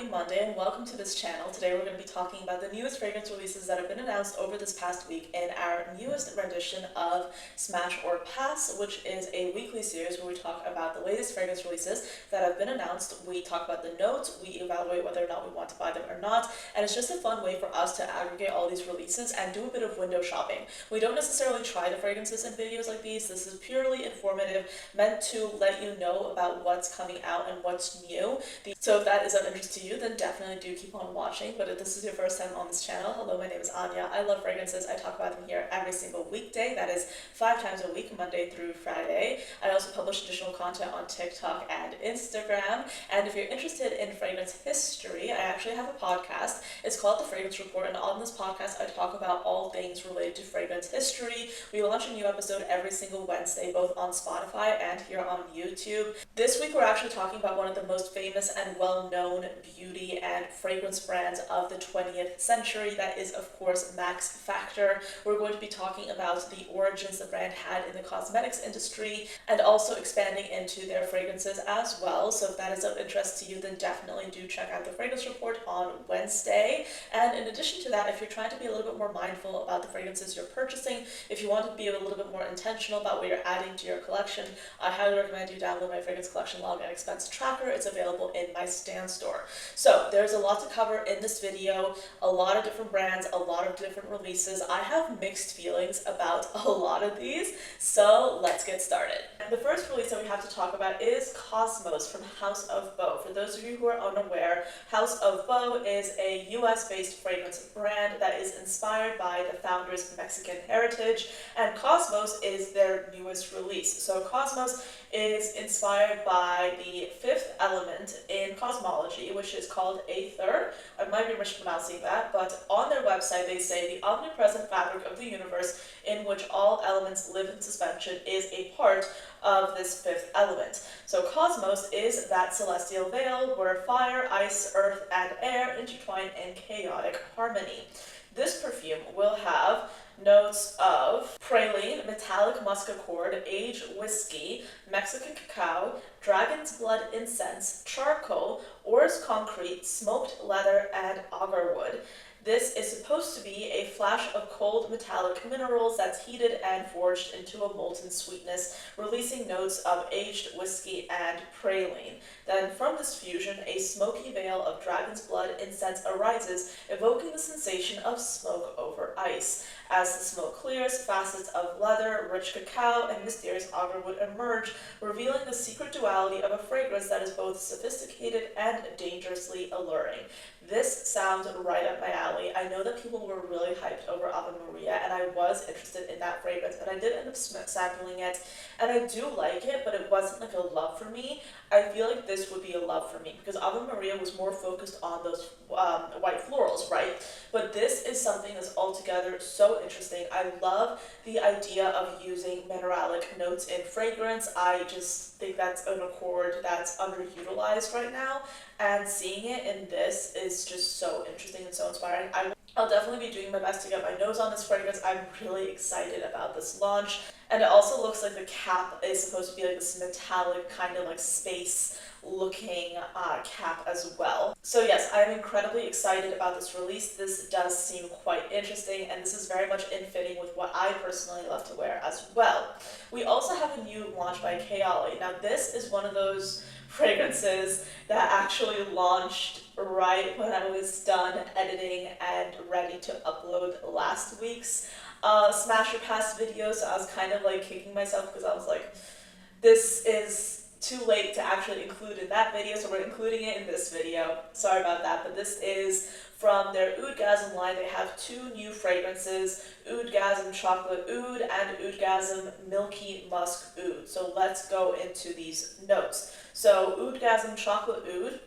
happy Monday and welcome to this channel. Today we're going to be talking about the newest fragrance releases that have been announced over this past week in our newest rendition of Smash or Pass, which is a weekly series where we talk about the latest fragrance releases that have been announced. We talk about the notes, we evaluate whether or not we want to buy them or not, and it's just a fun way for us to aggregate all these releases and do a bit of window shopping. We don't necessarily try the fragrances in videos like these. This is purely informative, meant to let you know about what's coming out and what's new. So if that is of interest to you, then definitely do keep on watching. But if this is your first time on this channel, hello, my name is Anya. I love fragrances. I talk about them here every single weekday. That is 5 times a week, Monday through Friday. I also publish additional content on TikTok and Instagram. And if you're interested in fragrance history, I actually have a podcast. It's called The Fragrance Report. And on this podcast, I talk about all things related to fragrance history. We launch a new episode every single Wednesday, both on Spotify and here on YouTube. This week, we're actually talking about one of the most famous and well-known beauty and fragrance brands of the 20th century. That is, of course, Max Factor. We're going to be talking about the origins the brand had in the cosmetics industry and also expanding into their fragrances as well. So if that is of interest to you, then definitely do check out the Fragrance Report on Wednesday. And in addition to that, if you're trying to be a little bit more mindful about the fragrances you're purchasing, if you want to be a little bit more intentional about what you're adding to your collection, I highly recommend you download my fragrance collection log and expense tracker. It's available in my Stan store. So there's a lot to cover in this video, a lot of different brands, a lot of different releases. I have mixed feelings about a lot of these, so let's get started. The first release that we have to talk about is Cosmos from House of Beau. For those of you who are unaware, House of Beau is a US based fragrance brand that is inspired by the founder's Mexican heritage, and Cosmos is their newest release. So Cosmos is inspired by the fifth element in cosmology, which is called aether. I might be mispronouncing that, but on their website they say the omnipresent fabric of the universe in which all elements live in suspension is a part of this fifth element. So Cosmos is that celestial veil where fire, ice, earth, and air intertwine in chaotic harmony. This perfume will have notes of praline, metallic musk accord, aged whiskey, Mexican cacao, dragon's blood incense, charcoal, ores concrete, smoked leather, and agarwood. This is supposed to be a flash of cold metallic minerals that's heated and forged into a molten sweetness, releasing notes of aged whiskey and praline. Then from this fusion, a smoky veil of dragon's blood incense arises, evoking the sensation of smoke over ice. As the smoke clears, facets of leather, rich cacao, and mysterious agarwood emerge, revealing the secret duality of a fragrance that is both sophisticated and dangerously alluring. This sounds right up my alley. I know that people were really hyped over Ave Maria, and I was interested in that fragrance, and I did end up sampling it, and I do like it, but it wasn't like a love for me. I feel like this would be a love for me, because Ave Maria was more focused on those white florals, right? But this is something that's altogether so interesting. I love the idea of using mineralic notes in fragrance. I just think that's an accord that's underutilized right now, and seeing it in this is just so interesting and so inspiring. I'll definitely be doing my best to get my nose on this fragrance. I'm really excited about this launch. And it also looks like the cap is supposed to be like this metallic kind of like space looking cap as well. So yes, I'm incredibly excited about this release. This does seem quite interesting, and this is very much in fitting with what I personally love to wear as well. We also have a new launch by Kayali. Now this is one of those fragrances that actually launched right when I was done editing and ready to upload last week's Smash or Pass video, so I was kind of like kicking myself because I was like, this is too late to actually include in that video, so we're including it in this video. Sorry about that, but this is from their Oudgasm line. They have 2 new fragrances, Oudgasm Chocolate Oud and Oudgasm Milky Musk Oud. So let's go into these notes. So Oudgasm Chocolate Oud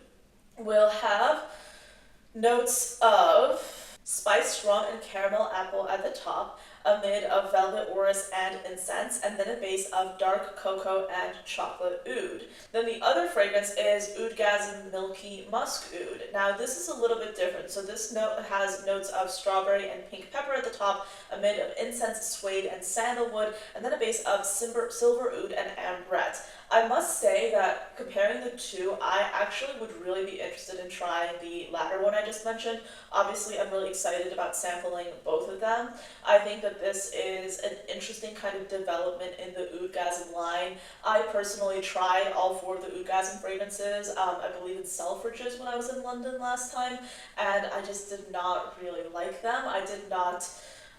will have notes of spice, rum, and caramel apple at the top, a mid of velvet orris and incense, and then a base of dark cocoa and chocolate oud. Then the other fragrance is Oudgasm Milky Musk Oud. Now this is a little bit different. So this note has notes of strawberry and pink pepper at the top, a mid of incense, suede, and sandalwood, and then a base of silver oud and ambrette. I must say that comparing the two, I actually would really be interested in trying the latter one I just mentioned. Obviously, I'm really excited about sampling both of them. I think that this is an interesting kind of development in the Oudgasm line. I personally tried all four of the Oudgasm fragrances, I believe in Selfridges when I was in London last time, and I just did not really like them. I did not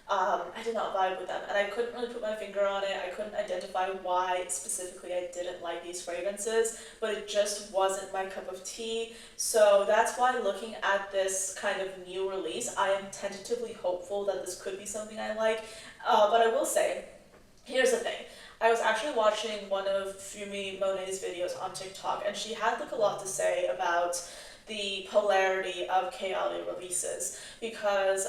vibe with them, and I couldn't really put my finger on it. I couldn't identify why specifically I didn't like these fragrances, but it just wasn't my cup of tea. So that's why, looking at this kind of new release, I am tentatively hopeful that this could be something I like. But I will say, here's the thing. I was actually watching one of Fumi Monet's videos on TikTok, and she had like a lot to say about the polarity of Kayali releases, because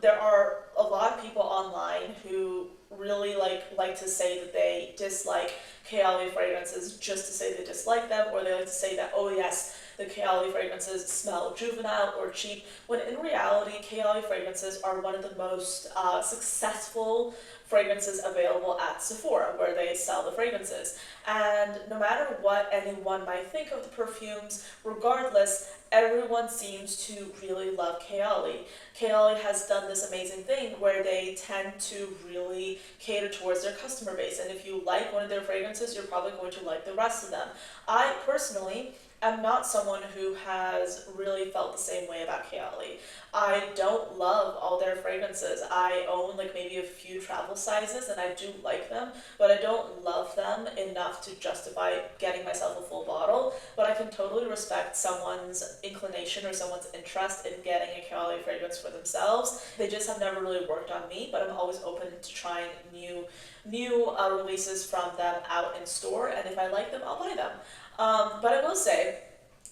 there are a lot of people online who really like to say that they dislike Kayali fragrances just to say they dislike them, or they like to say that, oh yes, the Kayali fragrances smell juvenile or cheap, when in reality Kayali fragrances are one of the most successful fragrances available at Sephora, where they sell the fragrances. And no matter what anyone might think of the perfumes, regardless, everyone seems to really love Kayali. Kayali has done this amazing thing where they tend to really cater towards their customer base, and if you like one of their fragrances, you're probably going to like the rest of them. I personally am not someone who has really felt the same way about Kayali. I don't love all their fragrances. I own like maybe a few travel sizes, and I do like them, but I don't love them enough to justify getting myself a full bottle. But I can totally respect someone's inclination or someone's interest in getting a Kayali fragrance for themselves. They just have never really worked on me, but I'm always open to trying new releases from them out in store, and if I like them, I'll buy them. But I will say,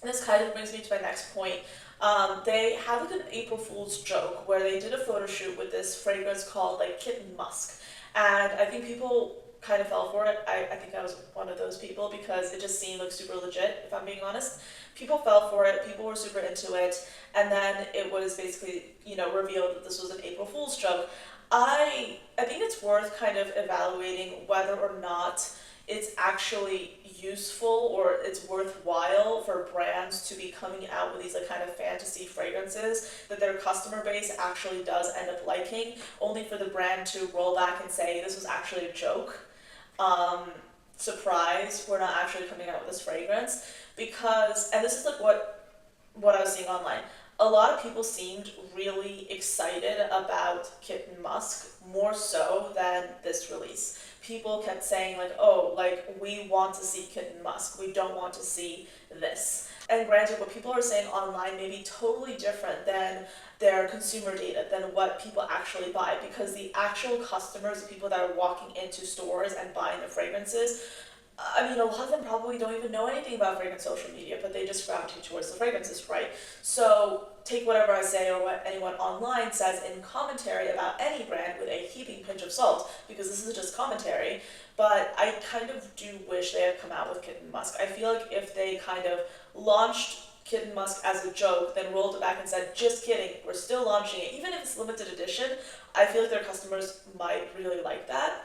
this kind of brings me to my next point. They had like an April Fool's joke where they did a photo shoot with this fragrance called like Kitten Musk, and I think people kind of fell for it. I think I was one of those people because it just seemed like super legit, if I'm being honest. People fell for it, people were super into it, and then it was basically, revealed that this was an April Fool's joke. I think it's worth kind of evaluating whether or not it's actually useful or it's worthwhile for brands to be coming out with these like kind of fantasy fragrances that their customer base actually does end up liking, only for the brand to roll back and say this was actually a joke. Surprise, we're not actually coming out with this fragrance. Because, and this is like what I was seeing online, a lot of people seemed really excited about Kitten Musk, more so than this release. People kept saying like, oh, like we want to see Kitten Musk, we don't want to see this. And granted, what people are saying online may be totally different than their consumer data, than what people actually buy, because the actual customers, the people that are walking into stores and buying the fragrances, I mean, a lot of them probably don't even know anything about fragrance social media, but they just gravitate towards the fragrances, right? So take whatever I say or what anyone online says in commentary about any brand with a heaping pinch of salt, because this is just commentary. But I kind of do wish they had come out with Kitten Musk. I feel like if they kind of launched Kitten Musk as a joke, then rolled it back and said, just kidding, we're still launching it, even if it's limited edition, I feel like their customers might really like that.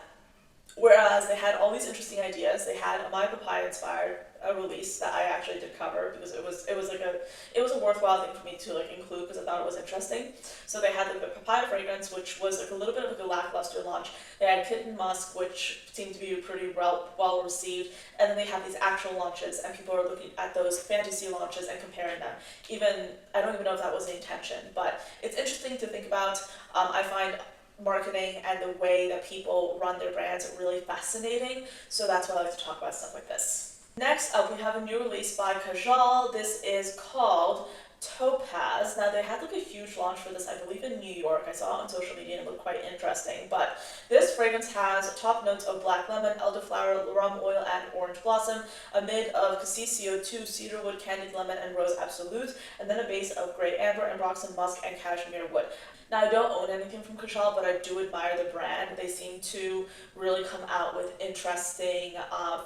Whereas they had all these interesting ideas. They had a My Papaya inspired release that I actually did cover because it was a worthwhile thing for me to like include because I thought it was interesting. So they had the papaya fragrance, which was like a little bit of like a lackluster launch. They had Kitten Musk, which seemed to be pretty well received, and then they had these actual launches, and people are looking at those fantasy launches and comparing them. Even I don't even know if that was the intention, but it's interesting to think about. I find marketing and the way that people run their brands really fascinating, so that's why I like to talk about stuff like this. Next up, we have a new release by Kajal. This is called Topaz. Now they had like a huge launch for this, I believe in New York. I saw it on social media and it looked quite interesting. But this fragrance has top notes of black lemon, elderflower, rum oil, and orange blossom, a mid of cassis CO2, cedarwood, candied lemon, and rose absolute, and then a base of grey amber, ambroxan musk, and cashmere wood. Now, I don't own anything from Kajal, but I do admire the brand. They seem to really come out with interesting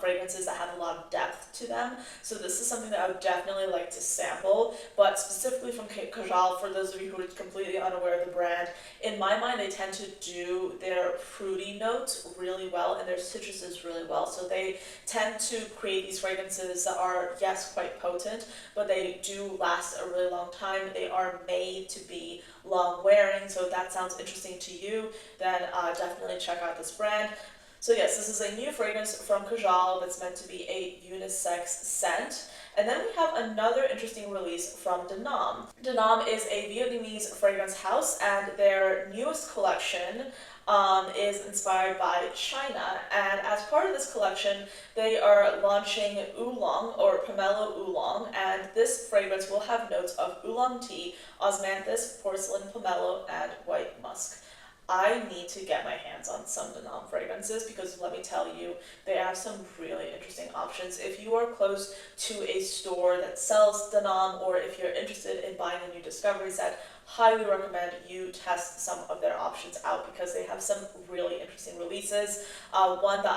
fragrances that have a lot of depth to them. So this is something that I would definitely like to sample, but specifically from Kajal, for those of you who are completely unaware of the brand, in my mind, they tend to do their fruity notes really well and their citruses really well. So they tend to create these fragrances that are, yes, quite potent, but they do last a really long time. They are made to be long wearing, so if that sounds interesting to you, then definitely check out this brand. So yes, this is a new fragrance from Kajal that's meant to be a unisex scent. And then we have another interesting release from Danam. Danam is a Vietnamese fragrance house, and their newest collection is inspired by China. And as part of this collection, they are launching Oolong, or Pomelo Oolong, and this fragrance will have notes of oolong tea, osmanthus, porcelain, pomelo, and white musk. I need to get my hands on some Danam fragrances because let me tell you, they have some really interesting options. If you are close to a store that sells Danam, or if you're interested in buying a new discovery set, highly recommend you test some of their options out because they have some really interesting releases. One that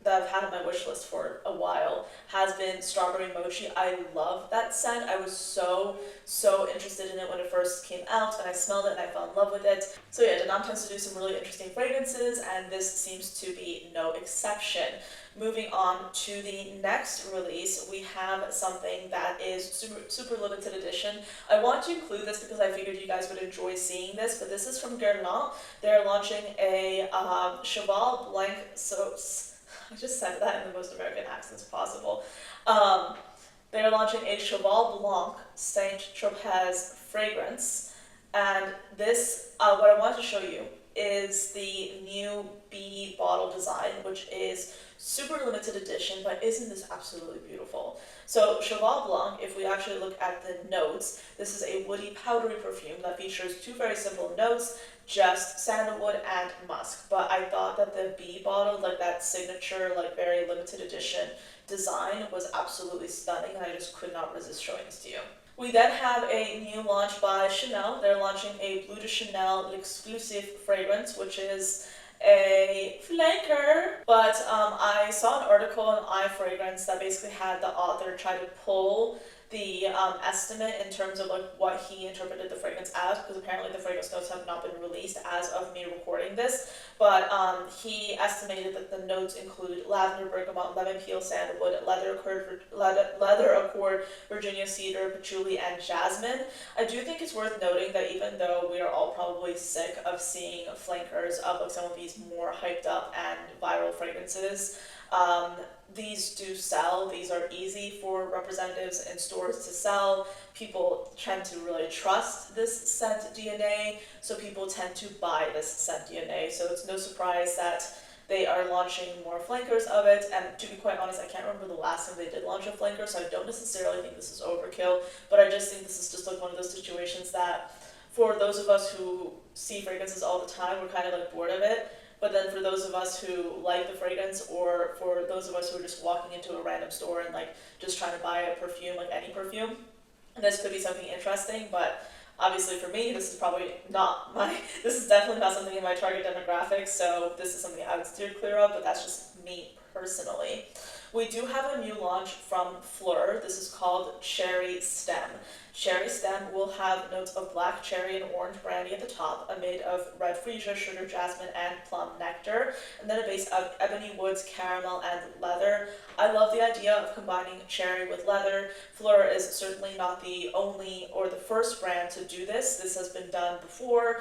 I've had on my wish list for a while has been Strawberry Mochi. I love that scent. I was so interested in it when it first came out, and I smelled it and I fell in love with it. So yeah, Danam tends to do some really interesting fragrances, and this seems to be no exception. Moving on to the next release, we have something that is super limited edition. I want to include this because I figured you guys would enjoy seeing this, but this is from Guerlain. They're launching a Cheval Blanc, so I just said that in the most American accents possible. They're launching a Cheval Blanc Saint Tropez fragrance, and this, what I want to show you is the new bee bottle design, which is super limited edition, but isn't this absolutely beautiful? So Cheval Blanc, if we actually look at the notes, this is a woody powdery perfume that features two very simple notes, just sandalwood and musk. But I thought that the bee bottle, like that signature, like very limited edition design, was absolutely stunning, and I just could not resist showing this to you. We then have a new launch by Chanel. They're launching a Bleu de Chanel exclusive fragrance, which is a flanker, but I saw an article on iFragrance that basically had the author try to pull the estimate in terms of like what he interpreted the fragrance as, because apparently the fragrance notes have not been released as of me recording this, but he estimated that the notes include lavender, bergamot, lemon peel, sandalwood, leather accord, Virginia cedar, patchouli, and jasmine. I do think it's worth noting that even though we are all probably sick of seeing flankers of like some of these more hyped up and viral fragrances, these do sell. These are easy for representatives in stores to sell. People tend to really trust this scent DNA, so people tend to buy this scent DNA. So it's no surprise that they are launching more flankers of it, and to be quite honest, I can't remember the last time they did launch a flanker, so I don't necessarily think this is overkill, but I just think this is just like one of those situations that for those of us who see fragrances all the time, we're kind of like bored of it. But then for those of us who like the fragrance, or for those of us who are just walking into a random store and like just trying to buy a perfume, like any perfume, this could be something interesting. But obviously for me, this is definitely not something in my target demographic, so this is something I would steer clear of, but that's just me personally. We do have a new launch from Phlur. This is called Cherry Stem. Cherry Stem will have notes of black cherry and orange brandy at the top, a mid of red freesia, sugar, jasmine, and plum nectar, and then a base of ebony woods, caramel, and leather. I love the idea of combining cherry with leather. Phlur is certainly not the only or the first brand to do this. This has been done before,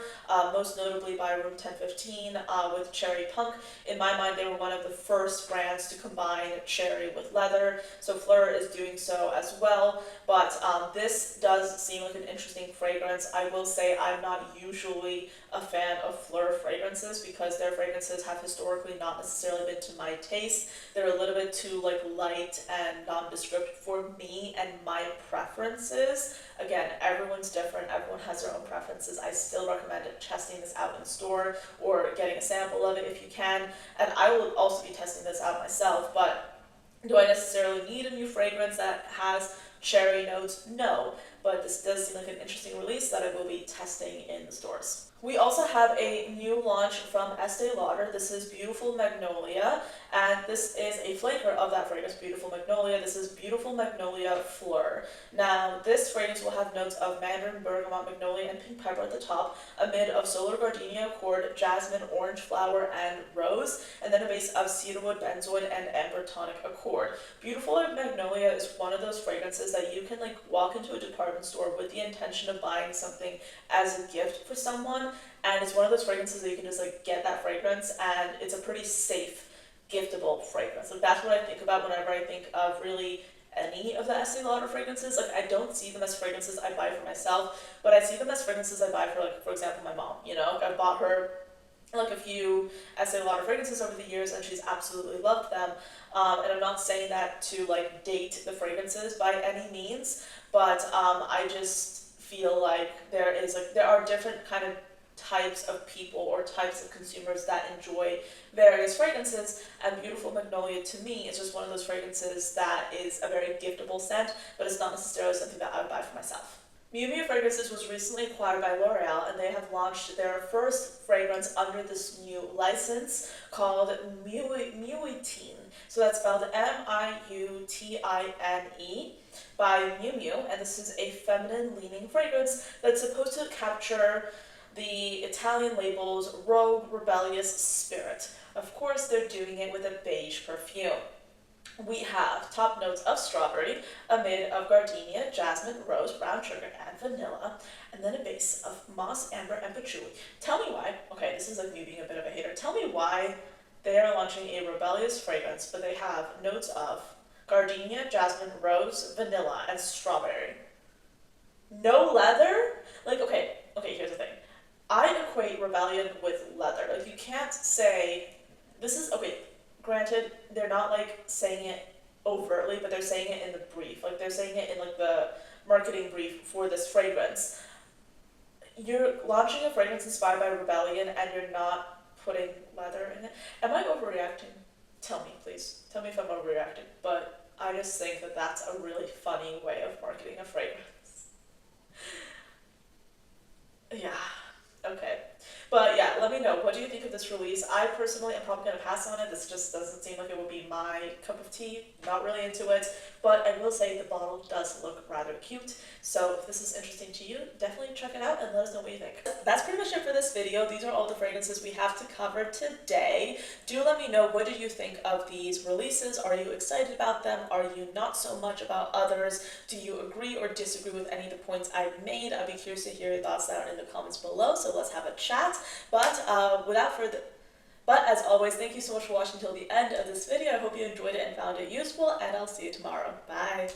most notably by Room 1015 with Cherry Punk. In my mind, they were one of the first brands to combine sherry with leather. So Phlur is doing so as well. But this does seem like an interesting fragrance. I will say I'm not usually a fan of Phlur fragrances because their fragrances have historically not necessarily been to my taste. They're a little bit too like light and nondescript for me and my preferences. Again, everyone's different, everyone has their own preferences. I still recommend testing this out in store or getting a sample of it if you can. And I will also be testing this out myself, but do I necessarily need a new fragrance that has cherry notes? No, but this does seem like an interesting release that I will be testing in the stores. We also have a new launch from Estee Lauder. This is Beautiful Magnolia, and this is a flavor of that fragrance, Beautiful Magnolia. This is Beautiful Magnolia Phlur. Now, this fragrance will have notes of mandarin, bergamot, magnolia, and pink pepper at the top, a mid of solar gardenia accord, jasmine, orange flower, and rose, and then a base of cedarwood, benzoin, and amber tonic accord. Beautiful Magnolia is one of those fragrances that you can like walk into a department store with the intention of buying something as a gift for someone, and it's one of those fragrances that you can just like get that fragrance, and it's a pretty safe, giftable fragrance. Like that's what I think about whenever I think of really any of the Estee Lauder fragrances. Like I don't see them as fragrances I buy for myself, but I see them as fragrances I buy for, like, for example, my mom. You know, I bought her like a few Estee Lauder fragrances over the years, and she's absolutely loved them. And I'm not saying that to like date the fragrances by any means, but I just feel like there are different kind of types of people or types of consumers that enjoy various fragrances, and Beautiful Magnolia to me is just one of those fragrances that is a very giftable scent, but it's not necessarily something that I would buy for myself. Miu Miu Fragrances was recently acquired by L'Oreal, and they have launched their first fragrance under this new license called Miu. So that's spelled Miutine by Miu Miu, and this is a feminine leaning fragrance that's supposed to capture the Italian label's rogue, rebellious spirit. Of course, they're doing it with a beige perfume. We have top notes of strawberry, a mid of gardenia, jasmine, rose, brown sugar, and vanilla, and then a base of moss, amber, and patchouli. Tell me why, okay, this is like me being a bit of a hater, tell me why they are launching a rebellious fragrance, but they have notes of gardenia, jasmine, rose, vanilla, and strawberry. No leather? Like, okay, here's the thing. I equate rebellion with leather. Like, you can't say, this is, okay, granted, they're not, like, saying it overtly, but they're saying it in the brief. Like, they're saying it in, like, the marketing brief for this fragrance. You're launching a fragrance inspired by rebellion, and you're not putting leather in it. Am I overreacting? Tell me, please. Tell me if I'm overreacting. But I just think that that's a really funny way of marketing a fragrance. Yeah. Okay. But yeah, let me know. What do you think of this release? I personally am probably going to pass on it. This just doesn't seem like it would be my cup of tea. Not really into it. But I will say the bottle does look rather cute. So if this is interesting to you, definitely check it out and let us know what you think. That's pretty much it for this video. These are all the fragrances we have to cover today. Do let me know, what did you think of these releases? Are you excited about them? Are you not so much about others? Do you agree or disagree with any of the points I've made? I'd be curious to hear your thoughts down in the comments below. So let's have a chat. But as always, thank you so much for watching till the end of this video. I hope you enjoyed it and found it useful, and I'll see you tomorrow. Bye!